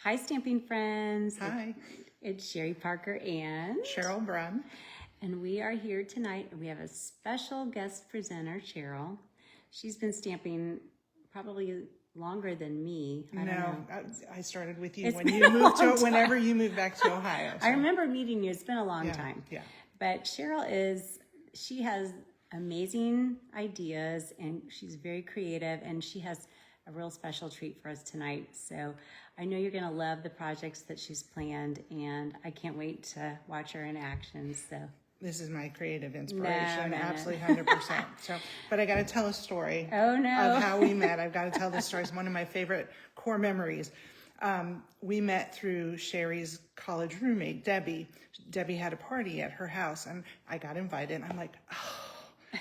Hi, Stamping Friends. Hi. It's Sherry Parker and Cheryl Brun. And we are here tonight. We have a special guest presenter, Cheryl. She's been stamping probably longer than me. I don't know. I started with you It's when been you a moved long to time. whenever you moved back to Ohio. I remember meeting you. It's been a long Yeah, time. yeah. But Cheryl she has amazing ideas and she's very creative and she has a real special treat for us tonight. So I know you're going to love the projects that she's planned and I can't wait to watch her in action. So This is my creative inspiration, No. absolutely 100%. But I got to tell a story Oh, no. of how we met. I've got to tell this story. It's one of my favorite core memories. We met through Sherry's college roommate, Debbie. Debbie had a party at her house, and I got invited. I'm like, oh,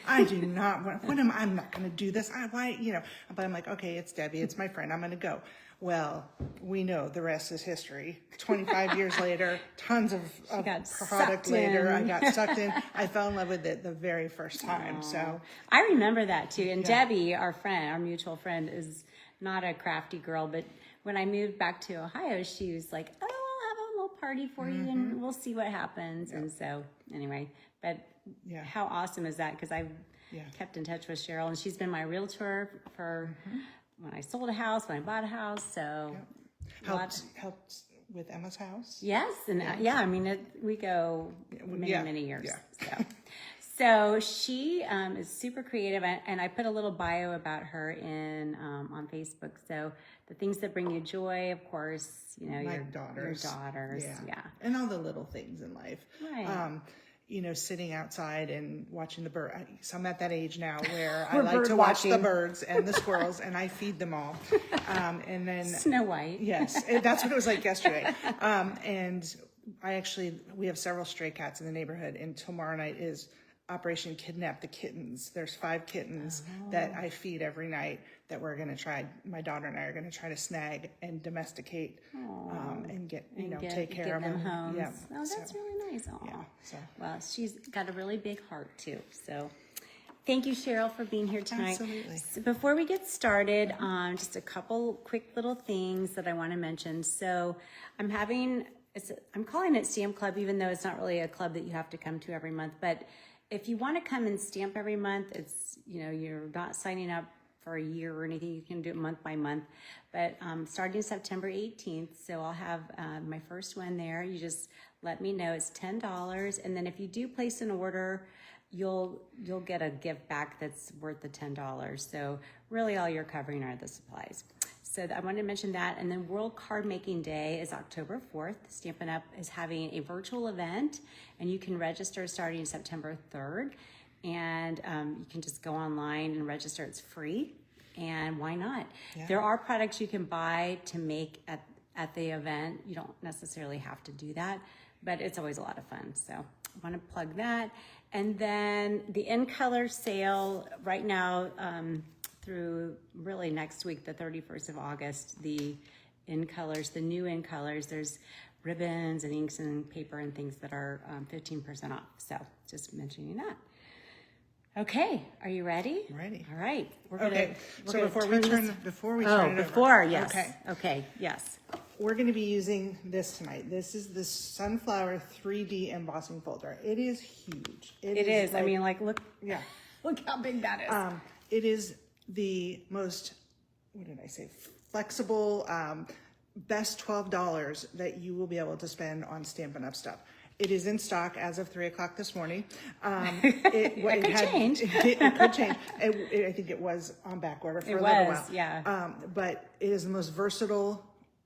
I do not want. I'm not going to do this. But I'm like, okay, it's Debbie. It's my friend. I'm going to go. Well, we know the rest is history. 25 years later, tons of product later, I got sucked in. I fell in love with it the very first time. Aww. So I remember that too. And Debbie, our friend, our mutual friend, is not a crafty girl, but when I moved back to Ohio, she was like, oh, I'll have a little party for you and we'll see what happens. And so anyway, but how awesome is that? Because I've kept in touch with Cheryl and she's been my realtor for when I sold a house, when I bought a house. So helped with Emma's house. Yes. And I mean, we go many years. Yeah. So she is super creative, and I put a little bio about her in on Facebook. So the things that bring you joy, of course, your daughters, and all the little things in life. Right. Sitting outside and watching the bird. So I'm at that age now where I like to watch the birds and the squirrels, and I feed them all. And then Snow White. Yes, that's what it was like yesterday. And we have several stray cats in the neighborhood, and tomorrow night is Operation Kidnap the Kittens. There's 5 kittens that I feed every night that we're going to try. My daughter and I are going to try to snag and domesticate and take care of them. Homes. Yeah. Oh, that's really nice. Aww. Yeah. Well, she's got a really big heart too. So thank you, Cheryl, for being here tonight. Absolutely. So before we get started, just a couple quick little things that I want to mention. So I'm calling it Stamp Club, even though it's not really a club that you have to come to every month, but if you want to come and stamp every month, it's, you're not signing up for a year or anything. You can do it month by month. But starting September 18th, so I'll have my first one there. You just let me know. It's $10. And then if you do place an order, you'll get a gift back that's worth the $10. So really all you're covering are the supplies. So I wanted to mention that. And then World Card Making Day is October 4th. Stampin' Up! Is having a virtual event, and you can register starting September 3rd. And you can just go online and register. It's free, and why not? Yeah. There are products you can buy to make at the event. You don't necessarily have to do that, but it's always a lot of fun. So I want to plug that. And then the In Color sale right now, through really next week, the 31st of August, the In Colors, the new In Colors, there's ribbons and inks and paper and things that are 15% off. So just mentioning that. Okay, are you ready? I'm ready. All right. Before we turn it over. Yes. Okay, yes. We're going to be using this tonight. This is the Sunflower 3D Embossing Folder. It is huge. It is. Look. Yeah. Look how big that is. It is the most, flexible, best $12 that you will be able to spend on Stampin' Up! Stuff. It is in stock as of 3 o'clock this morning. It could change. It could change. I think it was on back order for a little while. Yeah. But it is the most versatile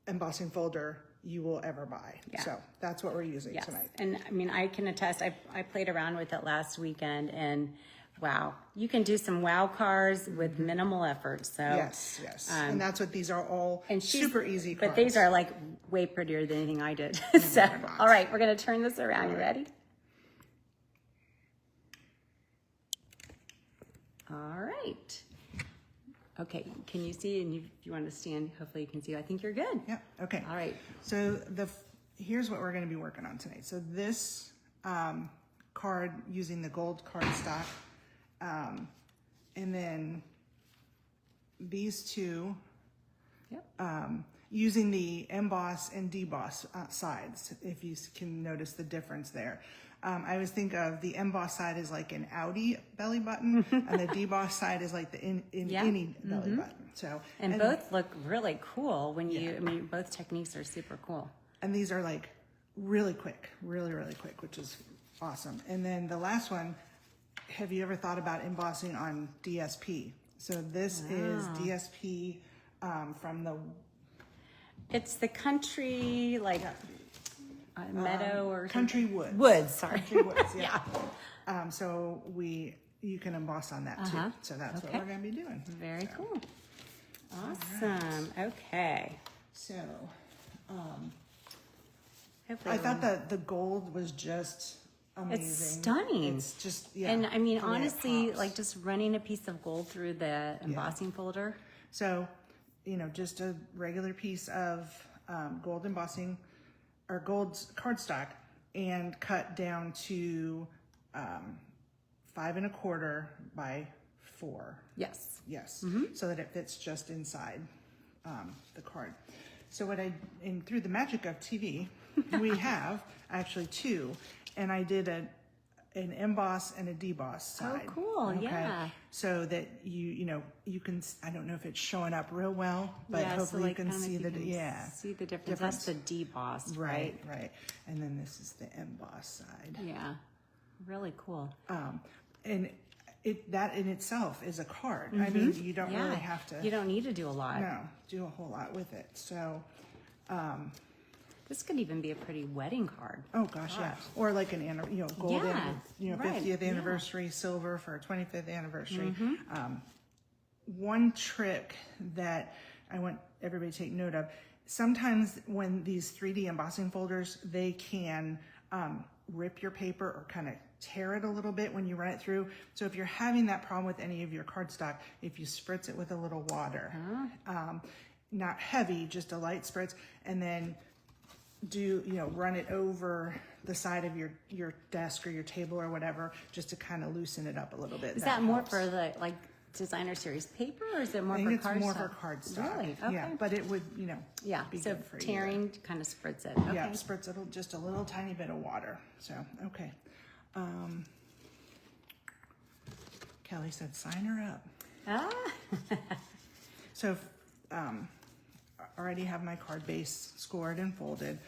embossing folder you will ever buy. Yeah. So that's what we're using tonight. And I can attest, I played around with it last weekend, and wow, you can do some wow cards with minimal effort. So yes. And that's what these are all, super easy cards. But these are like way prettier than anything I did. So, all right, we're going to turn this around. You ready? All right. Okay, can you see? And if you want to stand, hopefully you can see. I think you're good. Yeah, okay. All right. So here's what we're going to be working on tonight. So this card, using the gold cardstock, and then these two using the emboss and deboss sides, if you can notice the difference there. I always think of the emboss side as like an Audi belly button, and the deboss side is like the any belly button. So and both look really cool when you. I mean, both techniques are super cool. And these are like really quick, really quick, which is awesome. And then the last one, have you ever thought about embossing on DSP? So this is DSP from the. It's the country meadow or Country Woods. Woods, sorry. Country Woods, yeah. So you can emboss on that too. So that's what we're going to be doing. Very cool. Awesome. Okay. So Hopefully I thought that the gold was just amazing. it's stunning. It's just, And I mean, the way it honestly, pops. like just running a piece of gold through the embossing folder. So, just a regular piece of gold embossing or gold cardstock and cut down to 5 1/4 by 4. Yes. Yes, so that it fits just inside the card. So and through the magic of TV, we have actually 2, and I did an emboss and a deboss side. Oh, cool! Yeah. So that you can. I don't know if it's showing up real well, but hopefully you can see see the difference. That's the deboss, right? Right. And then this is the emboss side. Yeah. Really cool. And that in itself is a card. I mean, you don't really have to. You don't need to do a lot. No, do a whole lot with it. So. This could even be a pretty wedding card. Oh gosh, yeah. Or like an gold, right. 50th anniversary, silver for a 25th anniversary. One trick that I want everybody to take note of: sometimes when these 3D embossing folders, they can rip your paper or kind of tear it a little bit when you run it through. So if you're having that problem with any of your cardstock, if you spritz it with a little water, not heavy, just a light spritz, and then run it over the side of your desk or your table or whatever, just to kind of loosen it up a little bit. Is that more for the designer series paper, or is it more I think for it's cardstock? more for cardstock. Really? Okay. Yeah, but it would, be so good for tearing kind of spritz it. Okay. Yeah, spritz it just a little tiny bit of water. So, okay. Kelly said, sign her up. So, I already have my card base scored and folded,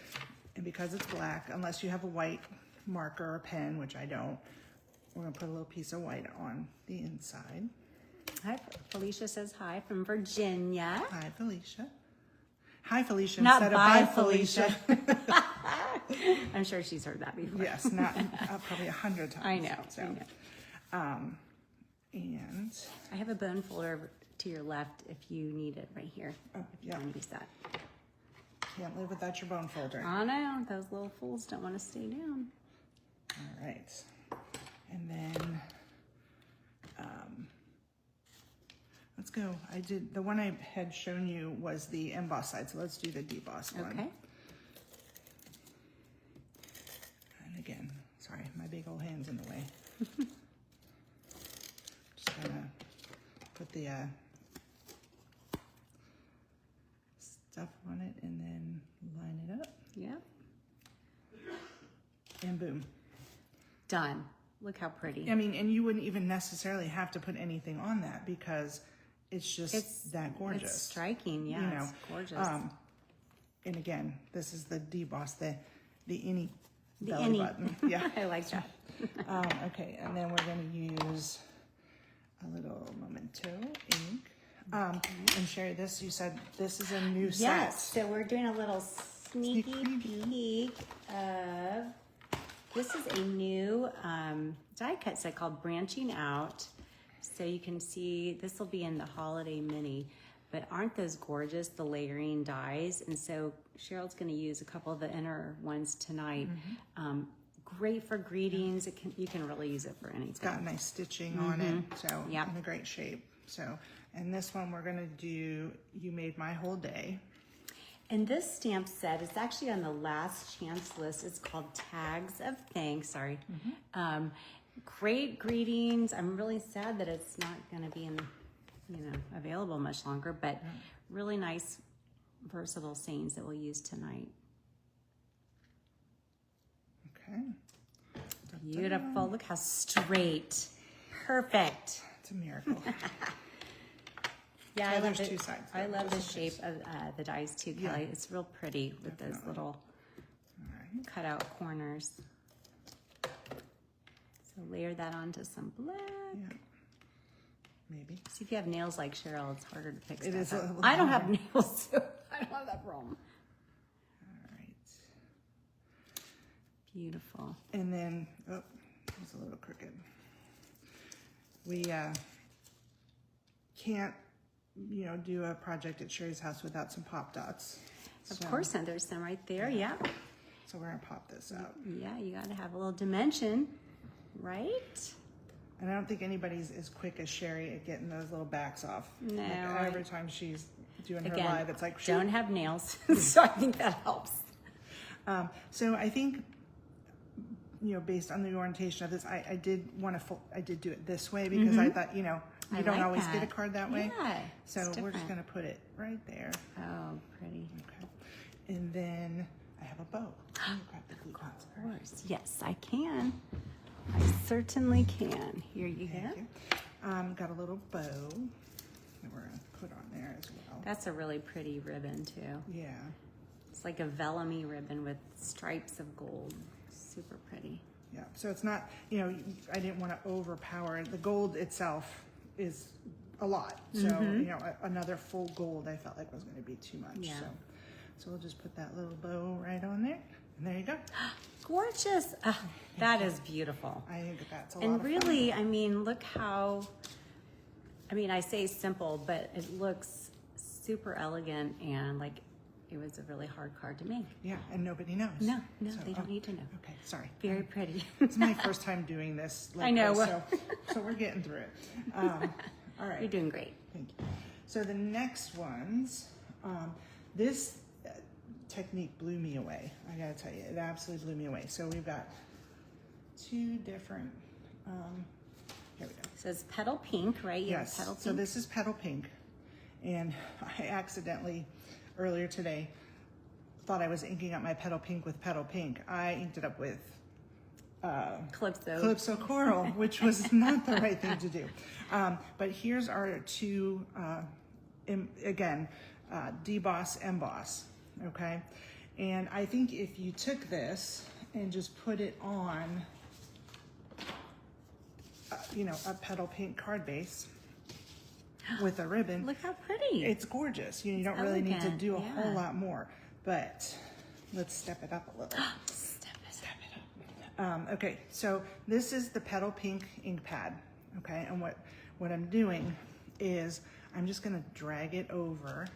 and because it's black, unless you have a white marker or pen, which I don't, we're gonna put a little piece of white on the inside. Hi, Felicia says hi from Virginia. Hi, Felicia. Hi, Felicia. Not instead bye, of bye, Felicia. I'm sure she's heard that before. Yes, not probably 100 times. I know. So, I know. And I have a bone folder to your left if you need it right here. Oh, if you want to use that. Can't live without your bone folder. I know, those little fools don't want to stay down. All right. And then let's go. The one I had shown you was the emboss side, so let's do the deboss one. Okay. And again, sorry, my big old hand's in the way. Just gonna put the stuff on it and then line it up. Yeah. And boom. Done. Look how pretty. I mean, and you wouldn't even necessarily have to put anything on that because it's just that gorgeous. It's striking, yeah. It's gorgeous. And again, this is the deboss, the any belly button. Yeah. I like that. Okay, and then we're going to use a little Memento ink. And Sherry, you said this is a new set. Yes, so we're doing a little sneaky peek of, this is a new die cut set called Branching Out. So you can see, this will be in the Holiday Mini, but aren't those gorgeous, the layering dies? And so Cheryl's gonna use a couple of the inner ones tonight. Great for greetings. You can really use it for anything. It's got nice stitching on it, so in a great shape. So, and this one we're gonna do, You Made My Whole Day. And this stamp set is actually on the last chance list. It's called Tags of Thanks, sorry. Great greetings. I'm really sad that it's not gonna be available much longer, but really nice versatile sayings that we'll use tonight. Okay. Beautiful. Look how straight. Perfect. It's a miracle. Yeah, So I there's love it. two sides I there, love the just in shape of the dies too, Yeah. Kelly. It's real pretty with those little Alright. cut out corners. So layer that onto some black. Yeah. Maybe. See, if you have nails like Cheryl, it's harder to pick It stuff is a up. little I don't have harder. nails, so I don't have that problem. Alright. Beautiful. And then, oh, it's a little crooked. We can't, do a project at Sherry's house without some pop dots. Of course, and there's some right there. Yeah. So we're gonna pop this out. Yeah, you got to have a little dimension, right? And I don't think anybody's as quick as Sherry at getting those little backs off. No, Like, right. every time she's doing her Again, live, it's like, don't have nails, so I think that helps. So I think, based on the orientation of this, I did do it this way because I thought, you I don't like always that. get a card that way. Yeah, So it's we're just different. gonna put it right there. Oh, pretty. Okay. And then I have a bow. Can you grab the glue dots? Of course. Yes, I can. I certainly can. Here you go. Thank you. Got a little bow that we're gonna put on there as well. That's a really pretty ribbon too. Yeah. It's like a vellum-y ribbon with stripes of gold. Super pretty. Yeah, so it's not, I didn't want to overpower it. The gold itself is a lot. So, another full gold I felt like was going to be too much. Yeah. So we'll just put that little bow right on there. And there you go. Gorgeous. That is beautiful. I think that's a lot And of fun. really, I mean, look how, I say simple, but it looks super elegant and like it was a really hard card to make. Yeah, and nobody knows. No, So, they don't need to know. Okay, sorry. Very pretty. It's my first time doing this. Like I know. this, so we're getting through it. All right. You're doing great. Thank you. So the next ones, this technique blew me away. I gotta tell you, it absolutely blew me away. So we've got two different, here we go. It says petal pink, right? You have Yes, petal pink. so this is petal pink. And I accidentally, earlier today, thought I was inking up my petal pink with petal pink. I inked it up with Calypso Coral, which was not the right thing to do. But here's our two, deboss, emboss, okay? And I think if you took this and just put it on, a petal pink card base with a ribbon, Look how pretty. it's gorgeous. You don't really need to elegant, do a yeah. whole lot more, but let's step it up a little. Step it. Step it up. Okay, so this is the petal pink ink pad. Okay, and what I'm doing is I'm just gonna drag it over.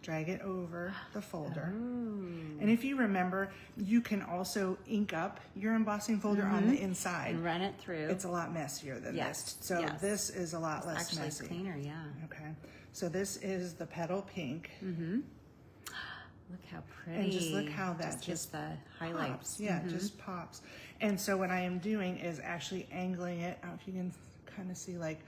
Drag it over the folder. And if you remember, you can also ink up your embossing folder on the inside. And run it through. It's a lot messier than Yes, this. So yes. this is a lot less Actually messy. cleaner, yeah. Okay, so this is the petal pink. Look how pretty. And just look how that gives just the highlights. pops. Yeah, it just pops. And so what I am doing is actually angling it. I don't know if you can kind of see like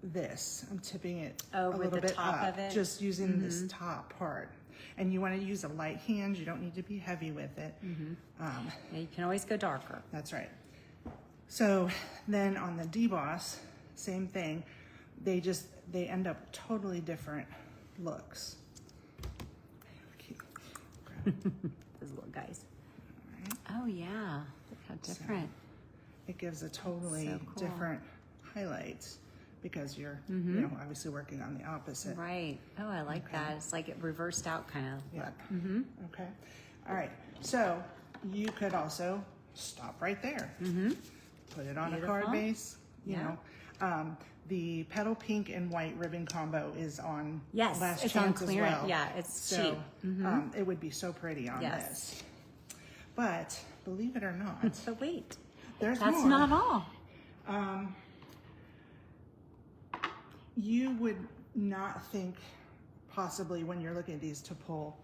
this. I'm tipping it Oh, a with little the bit top up, of it? just using this top part. And you want to use a light hand. You don't need to be heavy with it. Yeah, you can always go darker. That's right. So then on the deboss, same thing. They end up totally different looks. Those little guys. Oh yeah, look how different. It gives a totally So cool. different highlight because you're, obviously working on the opposite. Right. Oh, I like that. It's like it reversed out kind of Yeah. look. Okay. All right. So you could also stop right there. Put it on a card Beautiful. base. You Yeah. know, the petal pink and white ribbon combo is on Yes, Last it's on Chance clearance. as well. Yeah, it's so, cheap. it would be so pretty on Yes. this. But believe it or not, But wait, there's that's more. not all. You would not think possibly when you're looking at these to pull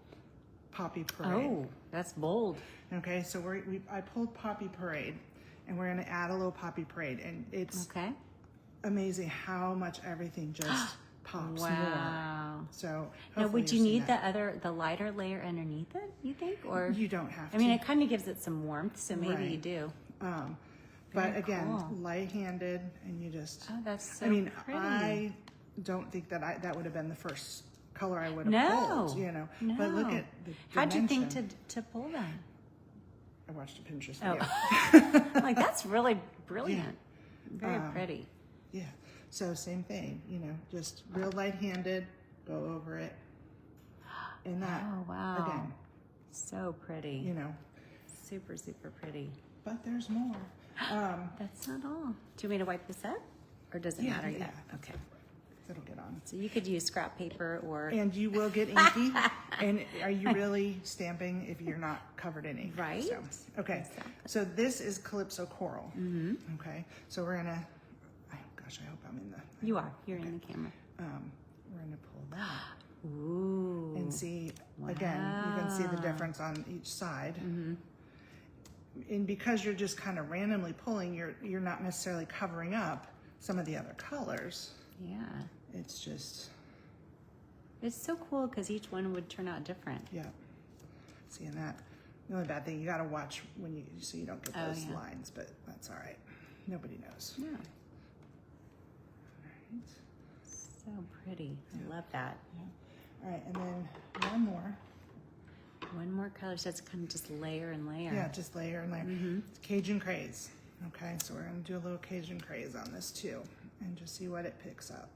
Poppy Parade. Oh, that's bold. Okay, so I pulled Poppy Parade, and we're going to add a little Poppy Parade, and it's Okay. amazing how much everything just pops more. Wow. So Now, hopefully would you you're seeing need the lighter layer underneath it, you think? Or You don't have to. I mean, it kind of gives it some warmth, so maybe Right. you do. But Very again, cool. light-handed, and you just. Oh, that's so I mean, pretty. I don't think that would have been the first color I would have No. pulled. You know. No. But look at the How'd you think dimension. to pull that? I watched a Pinterest Oh, video. like that's really brilliant. Very pretty. Yeah. So same thing. You know, just real light-handed. Go over it. And that. Oh, wow. Again. So pretty. You know. Super, super pretty. But there's more. That's not all. Do you want me to wipe this up? Or does it Yeah, matter yeah. yet? Okay. It'll get on. So you could use scrap paper or... And you will get inky. And are you really stamping if you're not covered in ink? Right. So, okay. Exactly. So this is Calypso Coral. Mm-hmm. Okay. So we're gonna. Oh gosh, I hope I'm in the. You are. You're in the camera. We're gonna pull that Ooh. and see again. You can see the difference on each side. Mm-hmm. And because you're just kind of randomly pulling, you're not necessarily covering up some of the other colors. Yeah. It's just. It's so cool because each one would turn out different. Yeah. Seeing that. The only bad thing, you gotta watch when you so you don't get those lines, but that's all right. Nobody knows. Yeah. All right. So pretty. I love that. Yeah. All right, and then one more. One more color, so it's kind of just layer and layer. Yeah, just layer and layer. It's Cajun Craze. Okay, so we're gonna do a little Cajun Craze on this too, and just see what it picks up.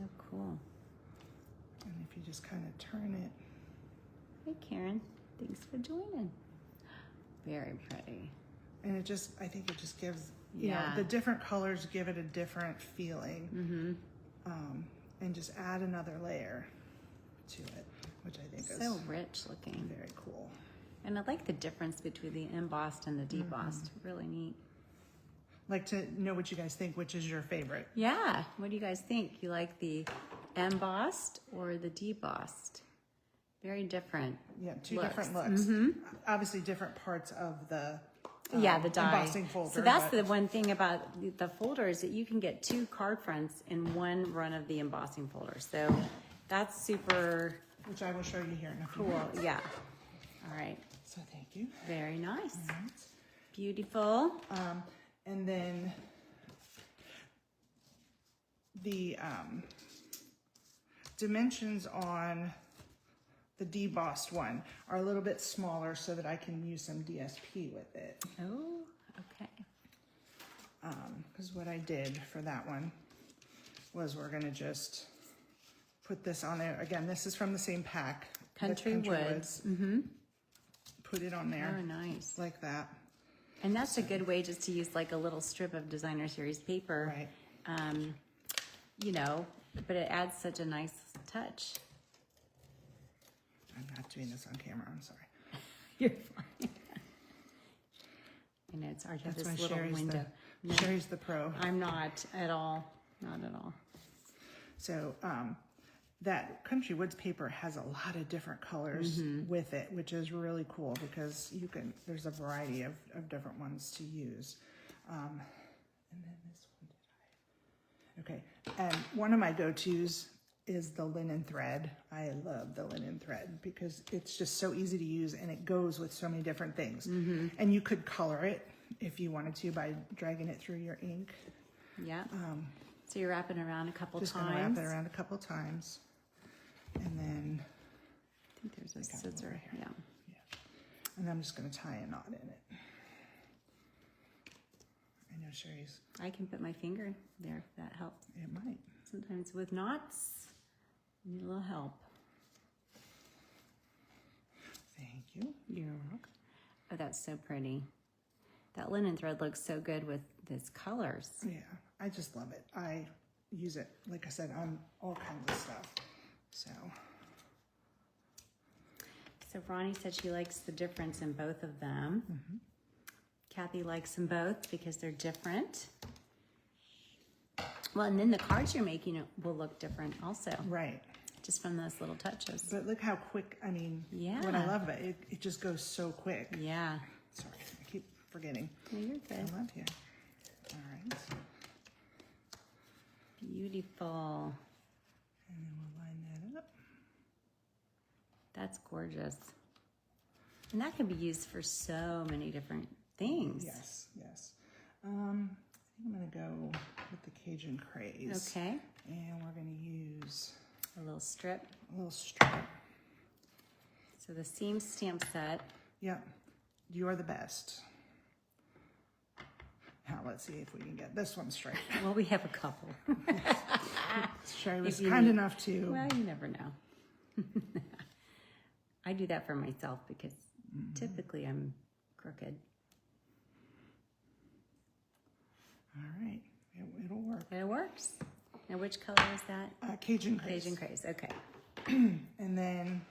Oh, cool. And if you just kind of turn it. Hey, Karen. Thanks for joining. Very pretty. And it just, I think it just gives, you know, Yeah. the different colors give it a different feeling. And just add another layer to it, which I think So is rich looking. very cool. And I like the difference between the embossed and the debossed. Really neat. Like to know what you guys think, which is your favorite. Yeah. What do you guys think? You like the embossed or the debossed? Very different. Yeah, two looks. different looks. Obviously different parts of the Yeah, the die. embossing folder. So that's but- the one thing about the folder is that you can get 2 card fronts in one run of the embossing folder. So that's super which I will show you here in a few cool. minutes. Yeah. All right. So thank you. Very nice. Beautiful. And then the dimensions on the debossed one are a little bit smaller so that I can use some DSP with it. Oh, okay. Because what I did for that one was we're gonna just put this on there. Again, this is from the same pack. the Country Woods. Put it on there Oh, nice. like that. And that's a good way just to use like a little strip of designer series paper. Right. You know, but it adds such a nice touch. I'm not doing this on camera, I'm sorry. You're fine. I know it's hard to have That's this why little Sherry's window. Sherry's the pro. I'm not at all. Not at all. So that Country Woods paper has a lot of different colors with it, which is really cool because there's a variety of different ones to use. And then this one, okay. And one of my go-tos is the linen thread. I love the linen thread because it's just so easy to use and it goes with so many different things. And you could color it if you wanted to by dragging it through your ink. Yeah. So you're wrapping it around a couple Just times. gonna wrap it around a couple times. And then, I think there's a got one scissor. right here. Yeah. and I'm just gonna tie a knot in it. I know Sherry's, I can put my finger there if that helps. it might. Sometimes with knots, you need a little help. Thank you. You're welcome. Oh, that's so pretty. That linen thread looks so good with these colors. Yeah, I just love it. I use it, like I said, on all kinds of stuff. So Ronnie said she likes the difference in both of them. Mm-hmm. Kathy likes them both because they're different. Well, and then the cards you're making will look different also, Right. just from those little touches. But look how quick, I mean, Yeah. what I love about it, it just goes so quick. Yeah. Sorry, I keep forgetting. No, you're I good. love you. All right. Beautiful. And then we'll line that up. That's gorgeous. And that can be used for so many different things. Yes, yes. I think I'm going to go with the Cajun Craze. Okay. And we're going to use A little strip. a little strip. So the seam stamp set. Yep. You are the best. Now let's see if we can get this one straight. Well, we have a couple. Sherry was If you kind need- enough to. Well, you never know. I do that for myself because typically I'm crooked. All right. It'll work. It works. Now, which color is that? Cajun Craze. Cajun Craze. Okay. And then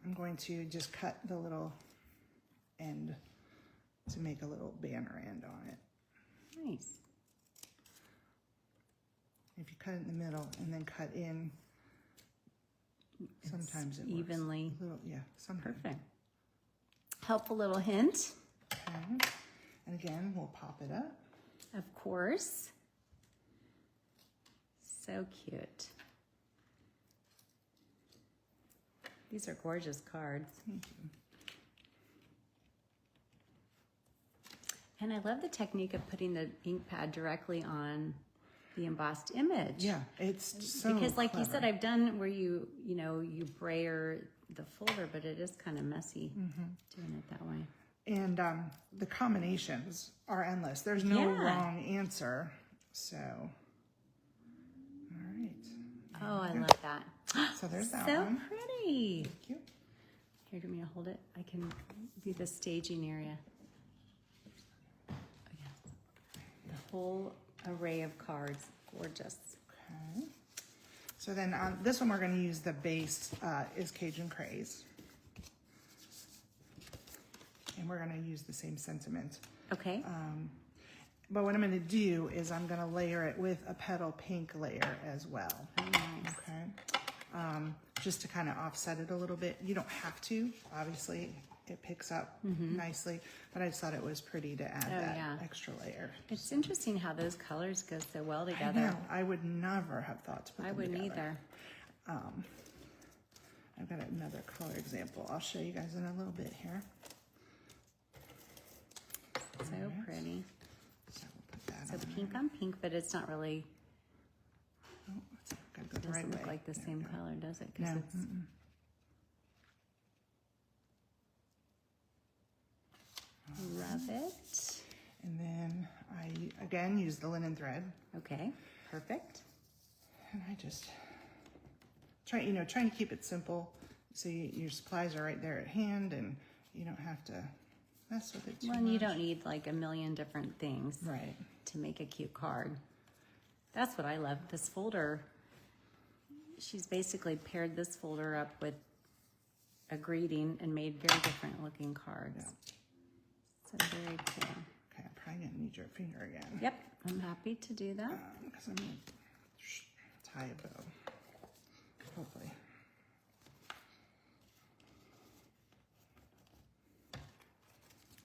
I'm going to just cut the little end to make a little banner end on it. Nice. If you cut it in the middle and then cut in, sometimes it works. Evenly. A little, yeah, sometimes. Perfect. Helpful little hint. Okay. And again, we'll pop it up. Of course. So cute. These are gorgeous cards. Thank you. And I love the technique of putting the ink pad directly on the embossed image. Yeah, it's so because like you clever. said, I've done where you brayer the folder, but it is kind of messy doing it that way. And the combinations are endless. There's no Yeah. wrong answer. So, all right. Oh, I love that. So there's that So one. pretty. Thank you. Here, do you want me to hold it? I can be the staging area. Oh, yes. The whole array of cards. Gorgeous. Okay. So then on this one, we're going to use the base is Cajun Craze. And we're going to use the same sentiment. Okay. But what I'm going to do is I'm going to layer it with a petal pink layer as well. Oh, nice. Okay. Just to kind of offset it a little bit. You don't have to, obviously. It picks up nicely, but I just thought it was pretty to add that yeah. extra layer. It's interesting how those colors go so well I together. know. I would never have thought to put I them wouldn't together. either. I've got another color example. I'll show you guys in a little bit here. So pretty. So we'll put that So on pink there. on pink, but it's not really, Oh, it's gotta go the doesn't right look way. like the There same we go. color, does it? 'Cause No. it's, love it. And then I, again, use the linen thread. Okay, perfect. And I just trying to keep it simple. So your supplies are right there at hand and you don't have to mess with it too Well, much. and you don't need like a million different things Right. to make a cute card. That's what I love. This folder, she's basically paired this folder up with a greeting and made very different looking cards. Yeah. So very cool. Okay, I'm probably gonna need your finger again. Yep, I'm happy to do that. Because I'm gonna tie a bow. Hopefully.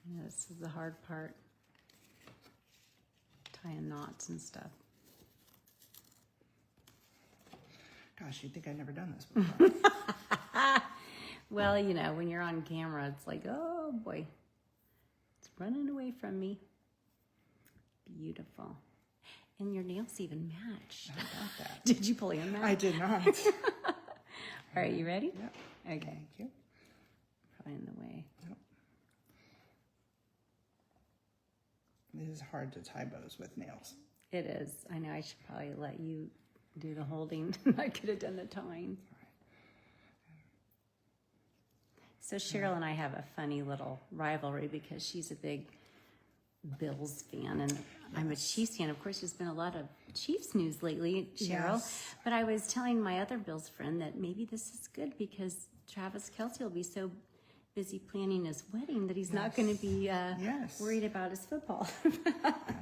Yeah, this is the hard part. Tying knots and stuff. Gosh, you'd think I'd never done this before. Well, when you're on camera, it's like, oh boy, it's running away from me. Beautiful. And your nails even match. How about that? Did you plan that? I did not. All right, you ready? Yep. Okay. Thank you. Probably in the way. Yep. It is hard to tie bows with nails. It is. I know I should probably let you do the holding. I could have done the tying. So Cheryl and I have a funny little rivalry because she's a big Bills fan and I'm a Chiefs fan. Of course, there's been a lot of Chiefs news lately, Cheryl. Yes. But I was telling my other Bills friend that maybe this is good because Travis Kelce will be so busy planning his wedding that he's not going to be Yes. worried about his football.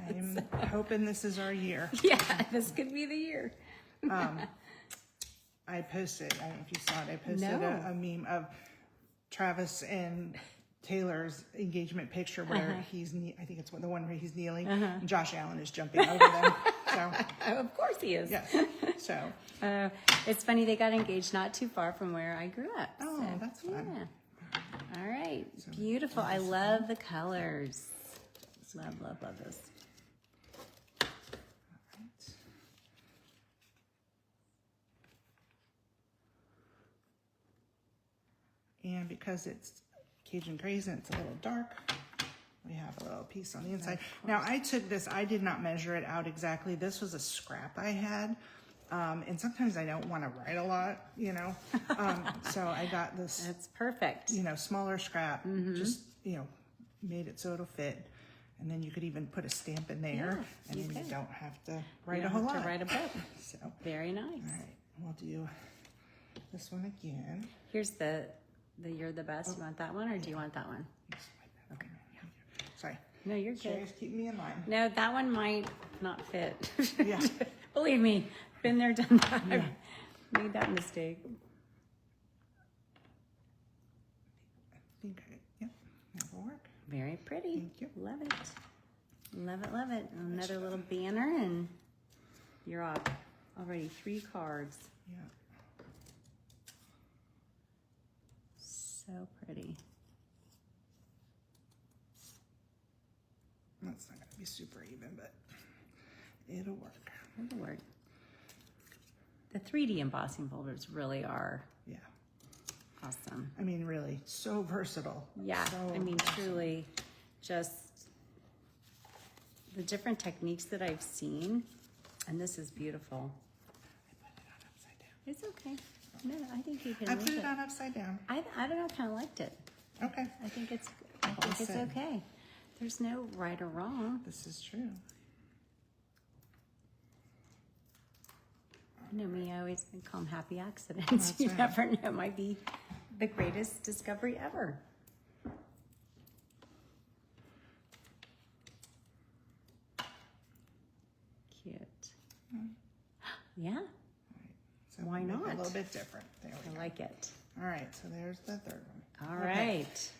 I'm hoping this is our year. Yeah, this could be the year. I posted, I don't know if you saw it, I posted No. a meme of Travis and Taylor's engagement picture where I think it's the one where he's kneeling and Josh Allen is jumping over them. So, Of course he is. yes. So, It's funny, they got engaged not too far from where I grew up. oh, so, that's fun. Yeah. All right. Beautiful. I love the colors. Love, love, love this. And because it's Cajun Craze and it's a little dark, we have a little piece on the inside. Now I took this, I did not measure it out exactly. This was a scrap I had. And sometimes I don't want to write a lot, you know. So I got this, That's perfect. you know, smaller scrap, just, you know, made it so it'll fit. And then you could even put a stamp in there, and then you don't have to write a whole lot. To write a book. So, Very nice. all right, we'll do this one again. Here's the You're the Best. You want that one or do you want that one? Okay. Sorry. No, you're good. Sherry's keeping me in line. No, that one might not fit. Yeah. Believe me, been there, done that. I've made that mistake. I think yep, that will work. Very pretty. Thank you. Love it. Love it, love it. Another little banner and you're off. Already 3 cards. Yeah. So pretty. That's not going to be super even, but it'll work. It'll work. The 3D embossing folders really are Yeah. awesome. I mean, really, so versatile. Yeah, So I mean, versatile. truly, just the different techniques that I've seen, and this is beautiful. I put it on upside down. It's okay. No, I think you can I leave put it. it on upside down. I don't know, kind of liked it. Okay. I think it's okay. There's no right or wrong. This is true. You know me, I always call them happy accidents. That's You right. never know, it might be the greatest discovery ever. Cute. Yeah, So Why we'll make it not? A little bit different. There we I go. like it. All right, so there's the third one. All Okay. right.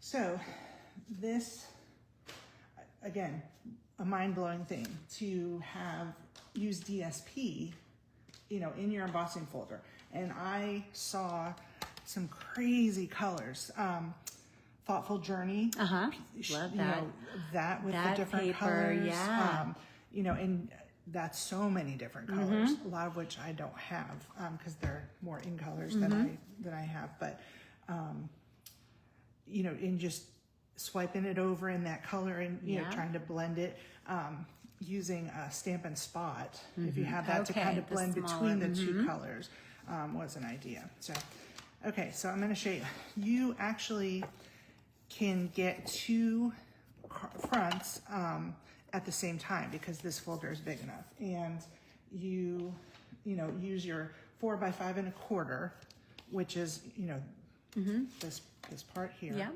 So this, again, a mind-blowing thing to have use DSP, you know, in your embossing folder. And I saw some crazy colors. Thoughtful Journey. Uh-huh. You Love that. know, that with That the different paper, colors. yeah. You know, and that's so many different colors, a lot of which I don't have because they're more in colors than I have. But you know, in just swiping it over in that color and you know Yeah. trying to blend it using a Stamp and Spot, if you have that to Okay, kind of the blend smaller, between the two colors was an idea. So, okay, so I'm going to show you. You actually can get 2 fronts at the same time because this folder is big enough, and you know use your 4 by 5 1/4, which is you know this part here. Yeah.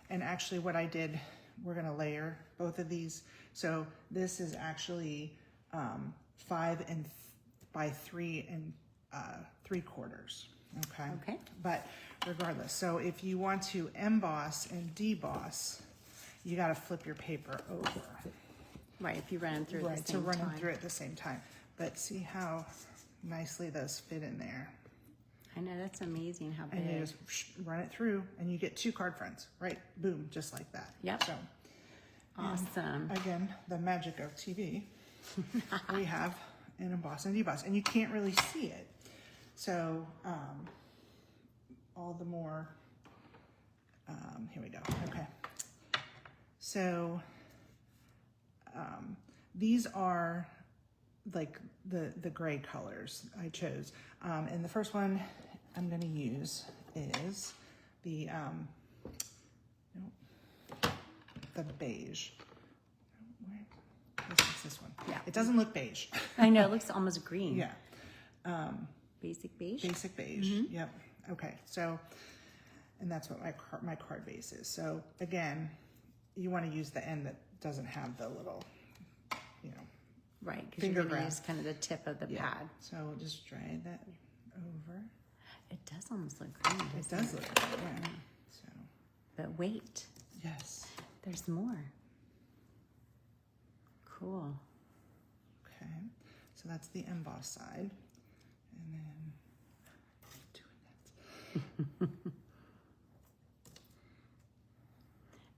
And actually, what I did, we're going to layer both of these. So this is actually 5 by 3 3/4. Okay. Okay. But regardless, so if you want to emboss and deboss, you got to flip your paper over. Right, if you run them through at Right, the to same run time. them through at the same time. But see how nicely those fit in there. I know, that's amazing how big. And you just run it through, and you get 2 card fronts, right? Boom, just like that. Yep. So Awesome. again, the magic of TV. We have an emboss and deboss, and you can't really see it. So all the more. Here we go. Okay. So these are like the gray colors I chose, and the first one I'm going to use is the beige. This one. Yeah. It doesn't look beige. I know, it looks almost green. Yeah. Basic beige. Basic beige. Yep. Okay. So, and that's what my card base is. So again, you want to use the end that doesn't have the little, you know. Right, because you're Finger going to grab. use kind of the tip of the pad. So we'll just drag that over. It does almost look green. It doesn't does look good. Yeah. So But wait, yes. there's more. Cool. Okay, so that's the emboss side. And then, doing it.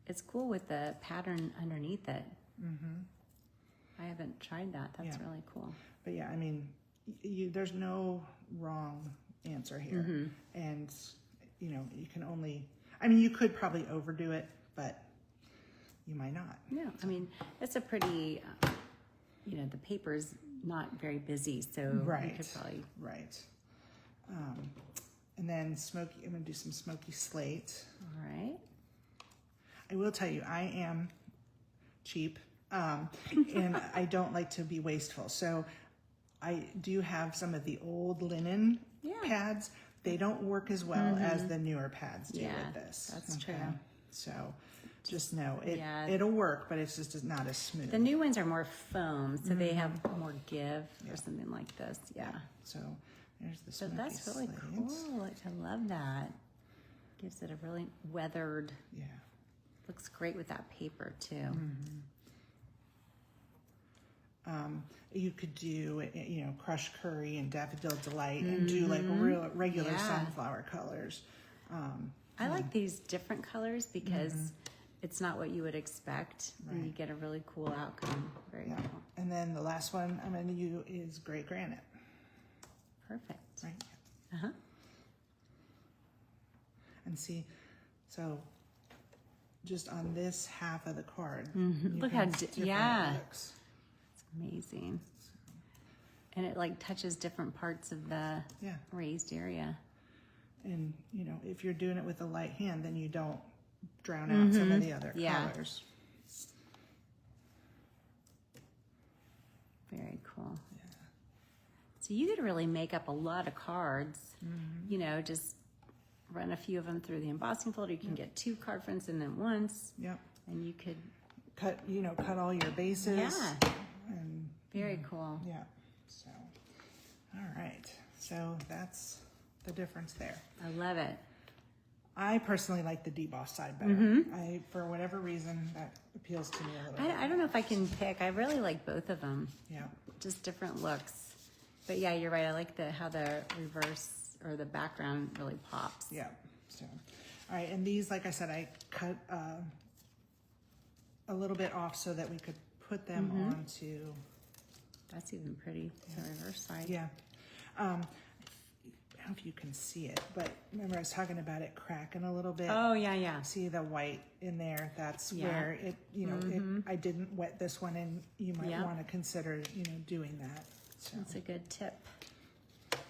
It's cool with the pattern underneath it. I haven't tried that. That's really cool. But yeah, I mean, there's no wrong answer here. And, you know, you can only, I mean, you could probably overdo it, but you might not. No, I mean, it's a pretty, you know, the paper's not very busy, so you could probably. Right. And then smoky, I'm going to do some smoky slate. All right. I will tell you, I am cheap, and I don't like to be wasteful. So I do have some of the old linen pads. They don't work as well as the newer pads do with this. That's true. So just know it'll work, but it's just not as smooth. The new ones are more foam, so they have more give or something like this. Yeah. So there's the So smoky that's really slate. cool. I love that. Gives it a really weathered. Yeah. Looks great with that paper too. You could do, you know, crushed curry and daffodil delight and do like real regular sunflower colors. I like these different colors because it's not what you would expect, and you get a really cool outcome. Very cool. And then the last one I'm going to use is gray granite. Perfect. Right. And see, so just on this half of the card, Look how different it looks. It's amazing. And it like touches different parts of the raised area. And you know, if you're doing it with a light hand, then you don't drown out some of the other colors. Very cool. Yeah. So you could really make up a lot of cards. You know, just run a few of them through the embossing folder. You can get 2 card fronts in them once. Yep. And you could cut all your bases. Yeah. And very cool. yeah. So, all right. So that's the difference there. I love it. I personally like the deboss side better. For whatever reason, that appeals to me a little bit. I don't know if I can pick. I really like both of them. Yeah. Just different looks. But yeah, you're right. I like how the reverse or the background really pops. Yeah. So, all right. And these, like I said, I cut a little bit off so that we could put them onto. That's even pretty. The reverse side. Yeah. I don't know if you can see it, but remember I was talking about it cracking a little bit. Oh yeah, yeah. See the white in there? That's where it, you know, I didn't wet this one, and you might want to consider, you know, doing that. So. That's a good tip. Right.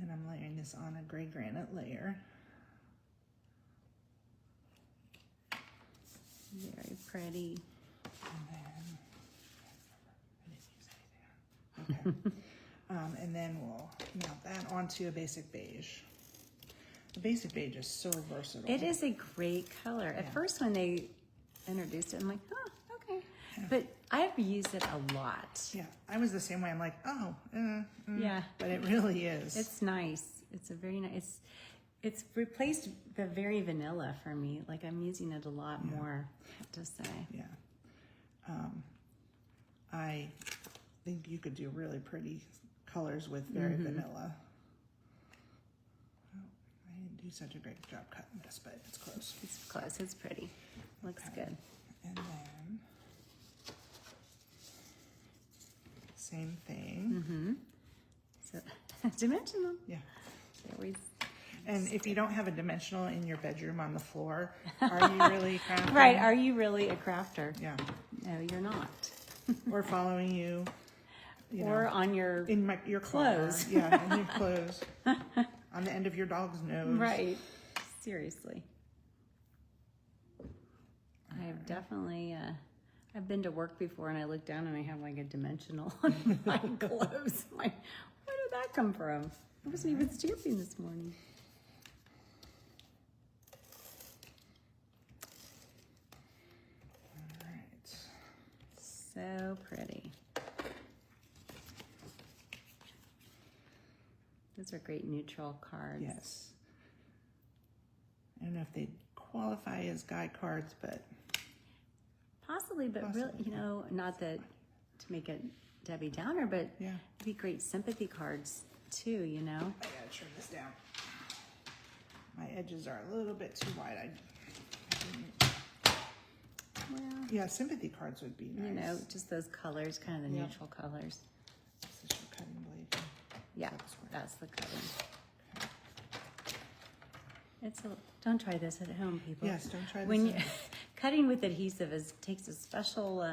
And I'm layering this on a gray granite layer. Very pretty. And then, I didn't use anything. Okay. And then we'll mount that onto a basic beige. The basic beige is so versatile. It is a great color. At first when they introduced it, I'm like, oh, okay. But I've used it a lot. Yeah, I was the same way. I'm like, oh, yeah. But it really is. It's nice. It's a very nice. It's replaced the very vanilla for me. Like I'm using it a lot more, I have to say. Yeah. I think you could do really pretty colors with very vanilla. Oh, I didn't do such a great job cutting this, but it's close. It's close. It's pretty. Looks good. And then same thing. So dimensional. Yeah. They always. And if you don't have a dimensional in your bedroom on the floor, are you really crafting? Right. Are you really a crafter? Yeah. No, you're not. Or following you. Or on your your clothes. Car. Yeah, in your clothes. On the end of your dog's nose. Right. Seriously. I have definitely, I've been to work before and I look down and I have like a dimensional on my clothes. I'm like, where did that come from? I wasn't even stamping this morning. All right. So pretty. Those are great neutral cards. Yes. I don't know if they qualify as guide cards, but Possibly, but really, you know, not that to make it Debbie Downer, but Yeah. it'd be great sympathy cards too, you know? I gotta trim this down. My edges are a little bit too wide. I didn't. Well, Yeah, sympathy cards would be nice. you know, just those colors, kind of the Yep. neutral colors. This is your cutting blade. Yeah, That's where- that's the cutting. Don't try this at home, people. Yes, don't try this When at you, cutting with adhesive takes a special,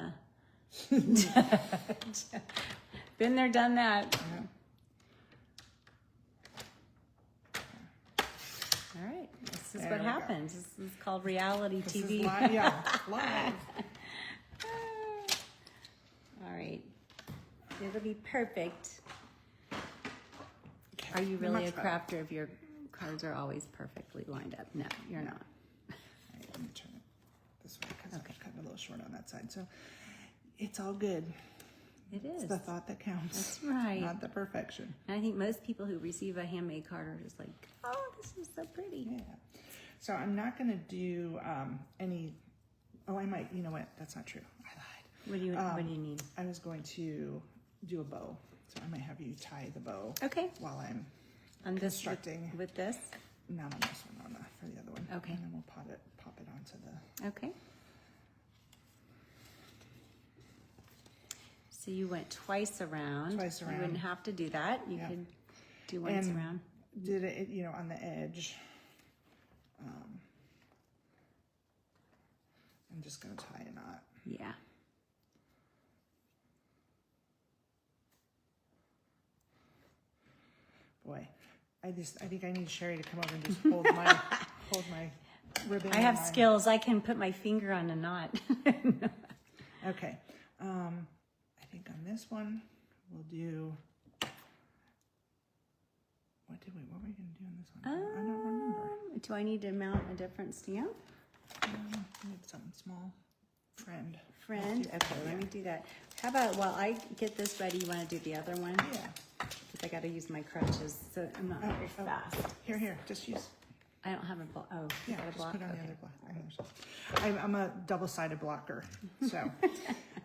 been there, done that. Yeah. All right, this is There what we go. happens. This is called reality This TV. is live. Yeah, live. All right, it'll be perfect. Okay, Are you really a much better. crafter if your cards are always perfectly lined up? No, you're not. All right, let me turn it this way because Okay. I'm cutting a little short on that side. So it's all good. It is. It's the thought that counts. That's right. Not the perfection. And I think most people who receive a handmade card are just like, oh, this is so pretty. Yeah. So I'm not going to do any. Oh, I might. You know what? That's not true. I lied. What do you need? I was going to do a bow. So I might have you tie the bow. Okay. While I'm On this constructing. with this? Not on this one, for the other one. Okay. And then we'll pop it onto the. Okay. So you went twice around. Twice You around. wouldn't have to do that. You Yeah. could do once And around. Did it, you know, on the edge. I'm just gonna tie a knot. Yeah. Boy, I think I need Sherry to come over and just hold my ribbon. I have in my- skills. I can put my finger on a knot. Okay. I think on this one we'll do. What were we gonna do on this one? I don't remember. Do I need to mount a different stamp? We need something small. Friend. Friend? Okay, let me do that. How about while I get this ready, you want to do the other one? Yeah. Because I got to use my crutches, so I'm not very fast. Here. Just use. I don't have a block. Oh, you Yeah, got a just block? put on Okay. the other block. I'm a double-sided blocker, so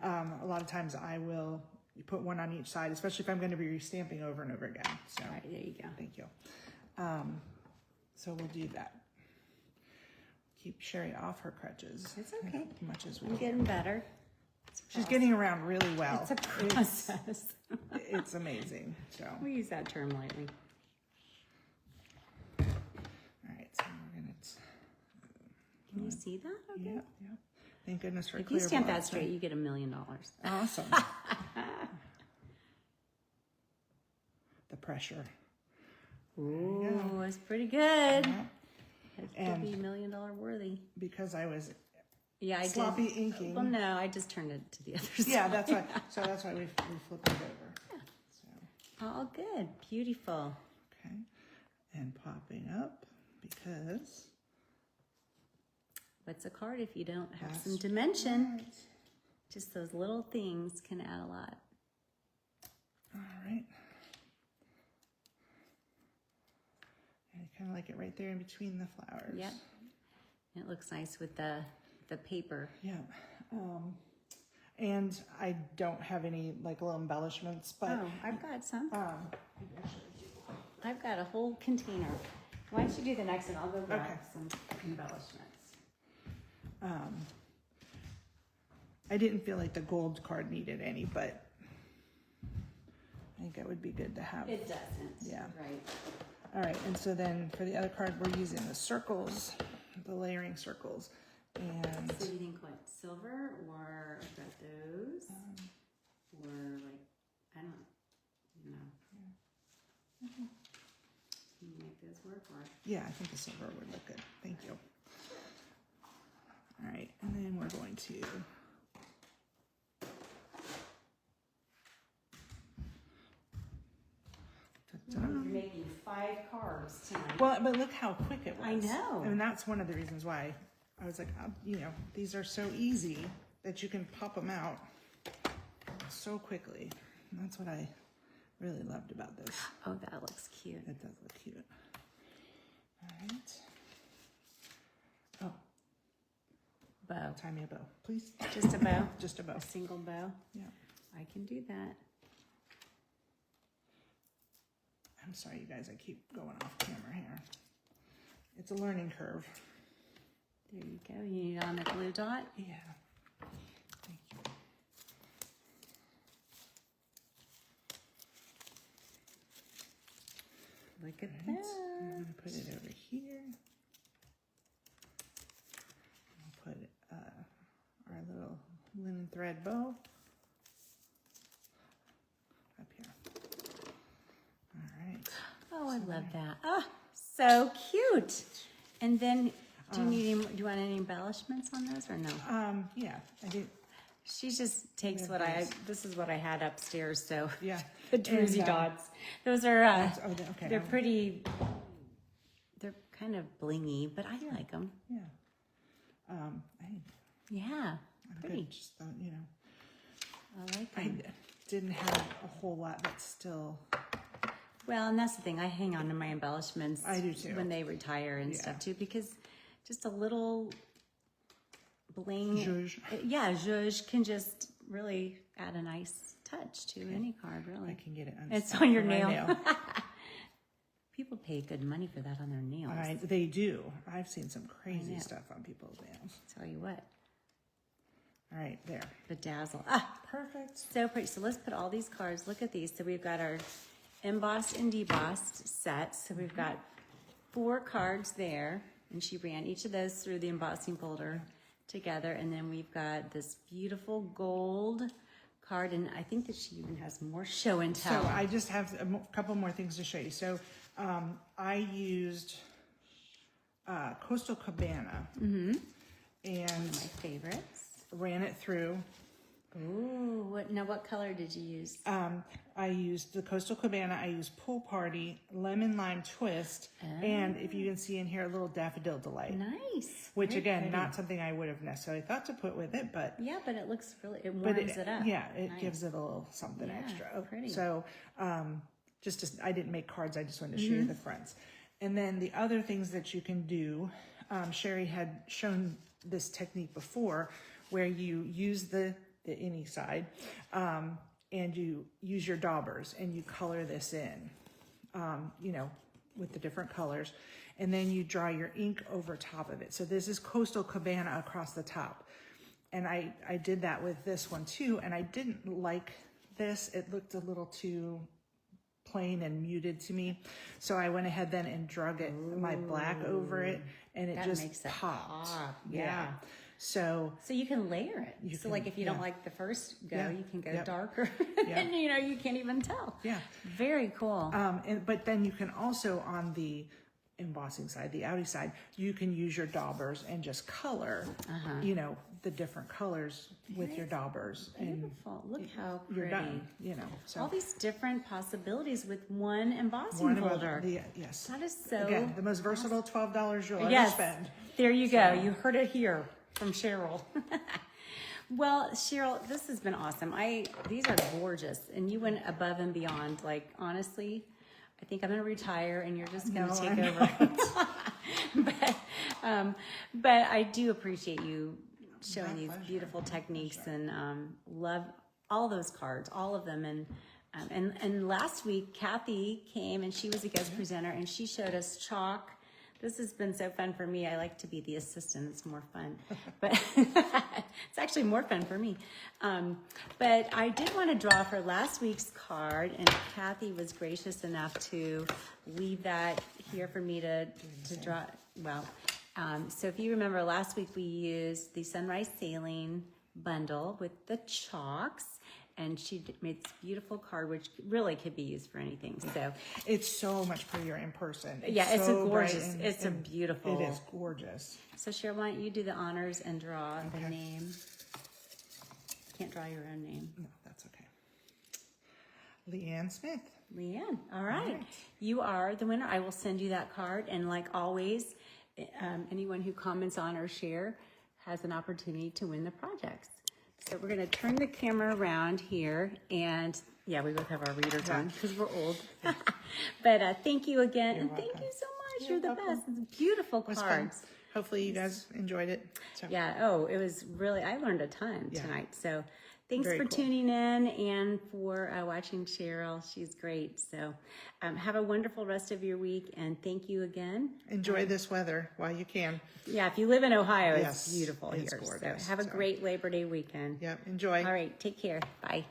a lot of times I will put one on each side, especially if I'm going to be restamping over and over again. So All right, there you go. thank you. So we'll do that. Keep Sherry off her crutches. It's okay. As much as we I'm can. getting better. She's getting around really well. It's a process. It's amazing. So all We use that term lightly. right, so we're gonna. Can you see that? Okay. Yeah. Thank goodness for If clear you stamp that blocks. straight, you get $1 million. Awesome. The pressure. Ooh, it's pretty good. Yeah. It's And- pretty $1 million worthy. Because I was Yeah, I sloppy did. inking. Well, no, I just turned it to the other side. Yeah, that's why. So that's why we flipped it over. So, All good. Beautiful. okay. And popping up because What's a card if you don't have some That's dimension? right. Just those little things can add a lot. All right. And I kind of like it right there in between the flowers. Yep. And it looks nice with the paper. Yeah. And I don't have any like little embellishments, but Oh, I've got some. um, I've got a whole container. Why don't you do the next one? I'll go grab Okay. some embellishments. I didn't feel like the gold card needed any, but I think it would be good to have. It doesn't. Yeah. Right. All right, and so then for the other card, we're using the circles, the layering circles, and So you think what, silver or I've got those? Or like, I don't know. Can you make those work or? yeah, I think the silver would look good. Thank you. All right, and then we're going to. Ta-da. You're making 5 cards tonight. Well, but look how quick it was. I know. And that's one of the reasons why I was like, these are so easy that you can pop them out so quickly. And that's what I really loved about this. Oh, that looks cute. It does look cute. All right. Oh, bow. Tie me a bow, please. Just a bow? Just a bow. A single bow? Yeah. I can do that. I'm sorry, you guys, I keep going off camera here. It's a learning curve. There you go. You need it on the glue dot? Yeah. Thank you. Look at Right. that. I'm going to put it over here. I'll put our little linen thread bow up here. All right. Oh, I love that. Oh, so cute. And then, do you want any embellishments on those or no? Yeah, I do. She just takes have what these. this is what I had upstairs, so. Yeah. The druzy And, dots. Those are, okay. they're pretty, they're kind of blingy, but I like them. Yeah. Yeah, I'm pretty. good, just thought, you know. I like I them. didn't have a whole lot, but still. Well, and that's the thing. I hang on to my embellishments. I do too. When they retire and Yeah. stuff too, because just a little bling. Zhuzh. Yeah, zhuzh can just really add a nice touch to any card, really. I can get it. It's on your my nail. People pay good money for that on their nails. They do. I've seen some crazy know. stuff on people's nails. Tell you what, All right, there. bedazzle. Ah, Perfect. so pretty. So let's put all these cards. Look at these. So we've got our embossed and debossed set. So we've got 4 cards there, and she ran each of those through the embossing folder together. And then we've got this beautiful gold card, and I think that she even has more show and tell. So I just have a couple more things to show you. So I used Coastal Cabana One of and my favorites. ran it through. Ooh, what color did you use? I used the Coastal Cabana. I used Pool Party, Lemon Lime Twist, and if you can see in here, a little Daffodil Delight. Nice. Which Very again, pretty. not something I would have necessarily thought to put with it, but Yeah, but it looks really, it warms it up. Yeah, it Nice. gives it a little something Yeah, extra. pretty. So I didn't make cards. I just wanted to show you the fronts. And then the other things that you can do, Sherry had shown this technique before, where you use the any side, and you use your daubers and you color this in, you know, with the different colors, and then you draw your ink over top of it. So this is Coastal Cabana across the top. And I did that with this one too, and I didn't like this. It looked a little too plain and muted to me. So I went ahead then and drug my black over it, and it That just makes it popped. pop, Yeah. yeah. So So you can layer it. So can- like if you don't yeah. like the first go, Yeah. you can go Yep. darker. Yeah. And you know, you can't even tell. Yeah. Very cool. but then you can also, on the embossing side, the outie side, you can use your daubers and just color, you know, the different colors with your daubers, and Beautiful. Look how you're pretty. done. You know, so All these different possibilities with one embossing one about folder. yes. That is so. Again, the most versatile $12 you'll ever Yes. spend. There you go. You heard it here from Cheryl. Well, Cheryl, this has been awesome. These are gorgeous, and you went above and beyond. Like honestly, I think I'm going to retire, and you're just going to take over. But I do appreciate you showing these beautiful techniques, and love all those cards, all of them. And last week, Kathy came, and she was a guest presenter, and she showed us chalk. This has been so fun for me. I like to be the assistant. It's more fun. But it's actually more fun for me. But I did want to draw for last week's card, and Kathy was gracious enough to leave that here for me to draw. Well, so if you remember last week, we used the Sunrise Sailing bundle with the chalks. And she made this beautiful card, which really could be used for anything. So It's so much prettier in person. yeah, it's so a bright gorgeous, and- it's a and beautiful. It is gorgeous. So Cheryl, why don't you do the honors and draw the Okay. name? Can't draw your own name. No, that's okay. Leanne Smith. Leanne, all right. You are the winner. I will send you that card. And like always, anyone who comments on or share has an opportunity to win the projects. So we're going to turn the camera around here, and yeah, we both have our readers on because we're old. But thank you again, and thank welcome. you so much. You're You're the welcome. best. It's beautiful It was fun. cards. hopefully you guys enjoyed it. So, Yeah. Oh, it was really, I learned a ton tonight. So thanks Very for cool. tuning in and for watching Cheryl. She's great. So have a wonderful rest of your week. And thank you again. Enjoy this weather while you can. Yeah. If you live in Ohio, Yes, it's beautiful it's here. gorgeous. So have a great Labor Day weekend. Yep. Enjoy. All right. Take care. Bye.